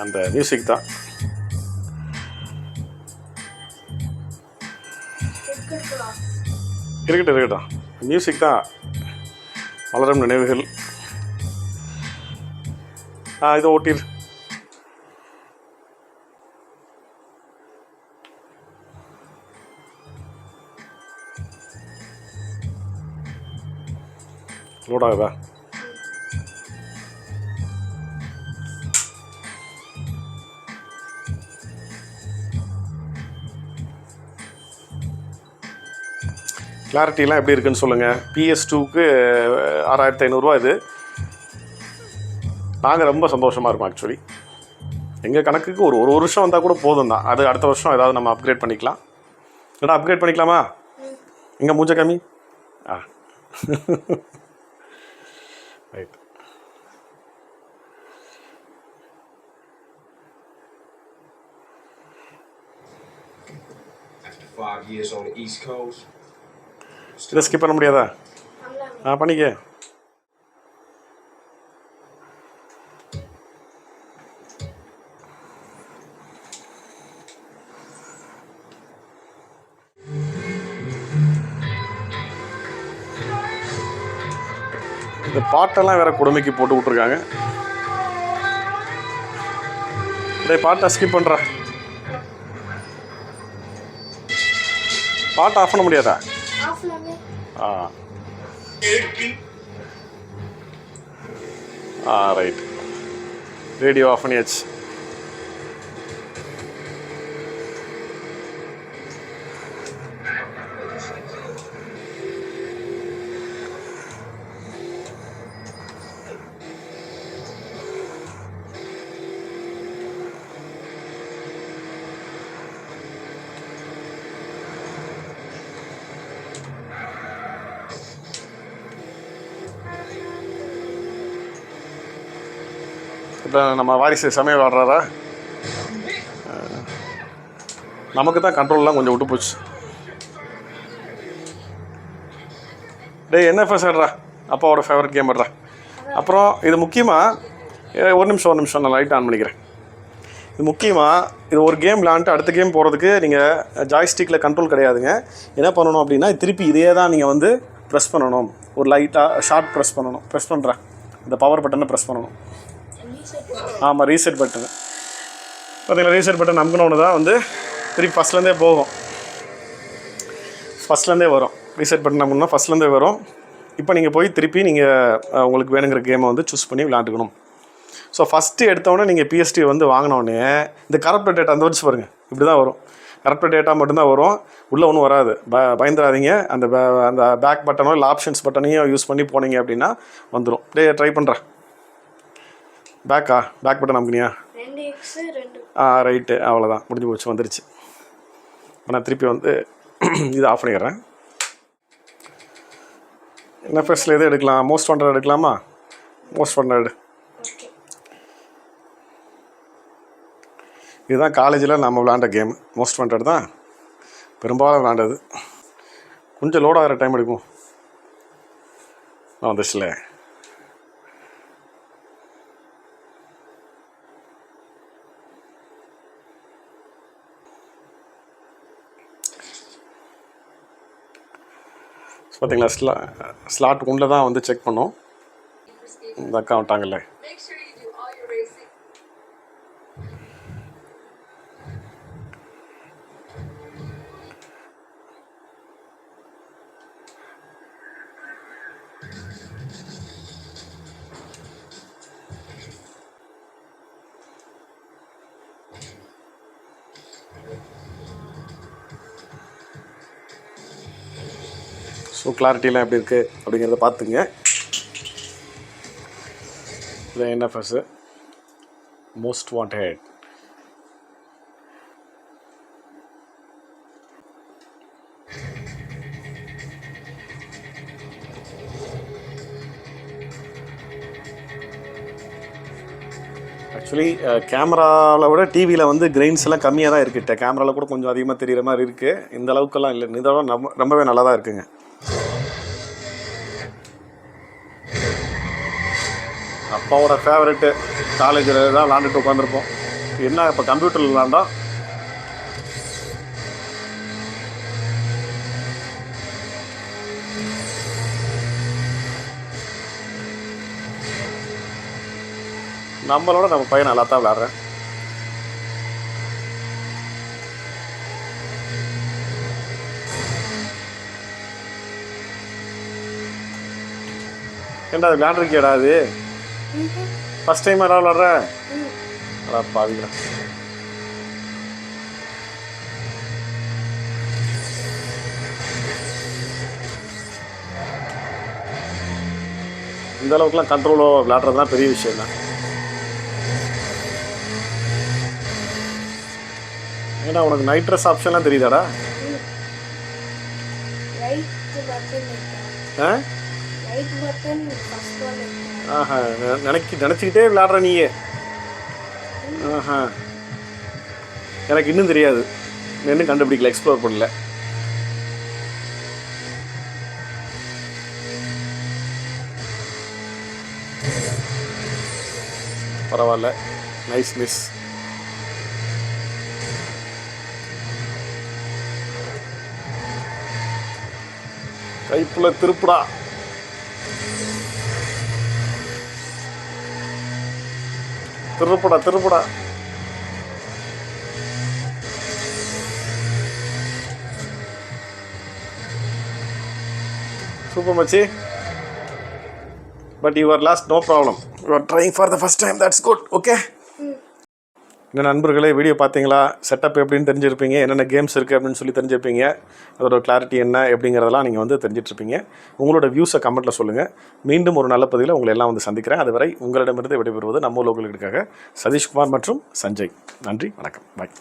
அந்த மியூசிக் தான். இருக்கட்டும், மியூசிக் தான் வளரும் நினைவுகள். இதை ஓட்டிரு. லோட் ஆகுதா? கிளாரிட்டிலாம் எப்படி இருக்குன்னு சொல்லுங்கள். PS2க்கு 6500 இது. நாங்கள் ரொம்ப சந்தோஷமாக இருக்கோம். ஆக்சுவலி எங்கள் கணக்குக்கு ஒரு வருஷம் வந்தால் கூட போதும் தான். அது அடுத்த வருஷம் ஏதாவது நம்ம அப்கிரேட் பண்ணிக்கலாம். இல்லைனா அப்கிரேட் பண்ணிக்கலாமா? எங்கே மூஞ்ச கம்மி. ரைட். இதை ஸ்கிப் பண்ண முடியாதா? பண்ணிக்க. இந்த பாட்டெல்லாம் வேற கொடுமைக்கு போட்டு விட்ருக்காங்க. இதே பாட்டை ஸ்கிப் பண்ணுறா. பாட்டை ஆஃப் பண்ண முடியாதா? ரைட். ரேடியோ ஆஃப் பண்ணியாச்சு. இப்போ நம்ம வாரிசு சமயம் விளாட்றாரா? நமக்கு தான் கண்ட்ரோல்லாம் கொஞ்சம் விட்டு போச்சு. NFS ஆடுறா, அப்பாவோட ஃபேவரட் கேம் ஆடுறா. அப்புறம் இது முக்கியமாக ஒரு நிமிஷம் நான் லைட் ஆன் பண்ணிக்கிறேன். இது முக்கியமாக இது ஒரு கேம் விளாண்டுட்டு அடுத்த கேம் போகிறதுக்கு நீங்கள் ஜாய்ஸ்டிக்கில் கண்ட்ரோல் கிடையாதுங்க. என்ன பண்ணணும் அப்படின்னா திருப்பி இதே தான் நீங்கள் வந்து ப்ரெஸ் பண்ணணும். ஒரு லைட்டாக ஷார்ட் ப்ரெஸ் பண்ணணும். ப்ரெஸ் பண்ணுறேன், இந்த பவர் பட்டனை ப்ரெஸ் பண்ணணும். ஆமாம், ரீசெட் பட்டனு பார்த்தீங்களா? ரீசெட் பட்டன் அமுக்கணுன்னு தான் வந்து திருப்பி ஃபஸ்ட்லேருந்தே போகும். ஃபஸ்ட்லேருந்தே வரும். ரீசெட் பட்டன் அமுக்கணும்னா ஃபஸ்ட்லேருந்தே வரும். இப்போ நீங்கள் போய் திருப்பி நீங்கள் உங்களுக்கு வேணுங்கிற கேமை வந்து சூஸ் பண்ணி விளாண்டுக்கணும். ஸோ ஃபஸ்ட்டு எடுத்தோடனே நீங்கள் PS2 வந்து வாங்கினோடனே இந்த கரப்ட் டேட்டா அந்த வச்சு பாருங்கள். இப்படி தான் வரும். கரப்ட் டேட்டா மட்டும்தான் வரும், உள்ளே ஒன்றும் வராது. பயந்துடாதீங்க. அந்த பேக் பட்டனோ இல்லை ஆப்ஷன்ஸ் பட்டனையும் யூஸ் பண்ணி போனீங்க அப்படின்னா வந்துடும். ட்ரை பண்ணுறேன். Back button அமுக்குனியா? ரைட்டு, அவ்வளோதான், முடிஞ்சு போச்சு, வந்துருச்சு. இப்போ நான் திருப்பி வந்து இது ஆஃப் பண்ணிடுறேன். NFSல எது எடுக்கலாம்? மோஸ்ட் வாண்டட் எடுக்கலாமா? Most wanted. இதுதான் காலேஜில் நம்ம விளாண்ட கேம். மோஸ்ட் வாண்டட் தான் பெரும்பாலும் விளாண்டது. கொஞ்சம் லோட் ஆகிற டைம் எடுக்கும். வந்துச்சுல. பார்த்தீங்களா? ஸ்லாட் உள்ள தான் வந்து செக் பண்ணோம். இந்த அக்கா விட்டாங்கல்ல. ஸோ கிளாரிட்டிலாம் எப்படி இருக்குது அப்படிங்கிறத பார்த்துங்க. இது NFS மோஸ்ட் வாண்டட். ஆக்சுவலி கேமராவில் விட டிவியில் வந்து கிரெயின்ஸ் எல்லாம் கம்மியாக தான் இருக்குது. கேமராவில் கூட கொஞ்சம் அதிகமாக தெரிகிற மாதிரி இருக்குது. இந்த அளவுக்கெல்லாம் இல்லை. இதோட ரொம்பவே நல்லா தான் இருக்குங்க. அப்பாவோட ஃபேவரெட்டு. காலேஜில் தான் விளாண்டுட்டு உட்காந்துருப்போம். என்ன இப்போ கம்ப்யூட்டரில் விளாண்டோம். நம்மளோட நம்ம பையன் நல்லா தான் விளாட்றேன். ஏன்டா அது விளாண்டுருக்கியாடா? அது ஃபஸ்ட் டைம் யாராவது விளாட்ற? அடா பாவிங்களா. இந்த அளவுக்குலாம் கண்ட்ரோலோ விளாட்றது தான் பெரிய விஷயம் தான். ஏன்னா உனக்கு நைட் ட்ரெஸ் ஆப்ஷன்லாம் தெரியுதாடா? ஆ ஆஹா, நினச்சிக்கிட்டே விளாட்ற நீயே. ஆஹா, எனக்கு இன்னும் தெரியாது. இன்னும் கண்டுபிடிக்கல, எக்ஸ்ப்ளோர் பண்ணல. பரவாயில்ல, நைஸ் மிஸ். கைப்புல திருப்புடா. திருப்புடா திருப்புடா. சூப்பர் மச்சி. But you are lost, no problem. You are trying for the first time, that's good. Okay. என்ன நண்பர்களே, வீடியோ பார்த்தீங்களா? செட்டப் எப்படின்னு தெரிஞ்சிருப்பீங்க. என்னென்ன கேம்ஸ் இருக்குது அப்படின்னு சொல்லி தெரிஞ்சிருப்பீங்க. அதோட கிளாரிட்டி என்ன எப்படிங்கிறதெல்லாம் நீங்கள் வந்து தெரிஞ்சிட்ருப்பீங்க. உங்களோட வியூஸை கமெண்ட்டில் சொல்லுங்கள். மீண்டும் ஒரு நல்ல பதிவில் உங்களை எல்லாம் வந்து சந்திக்கிறேன். அதுவரை உங்களிடமிருந்து விடைபெறுவது நம்ம லோக்கலுக்காக சதீஷ்குமார் மற்றும் சஞ்சய். நன்றி, வணக்கம், பாய்.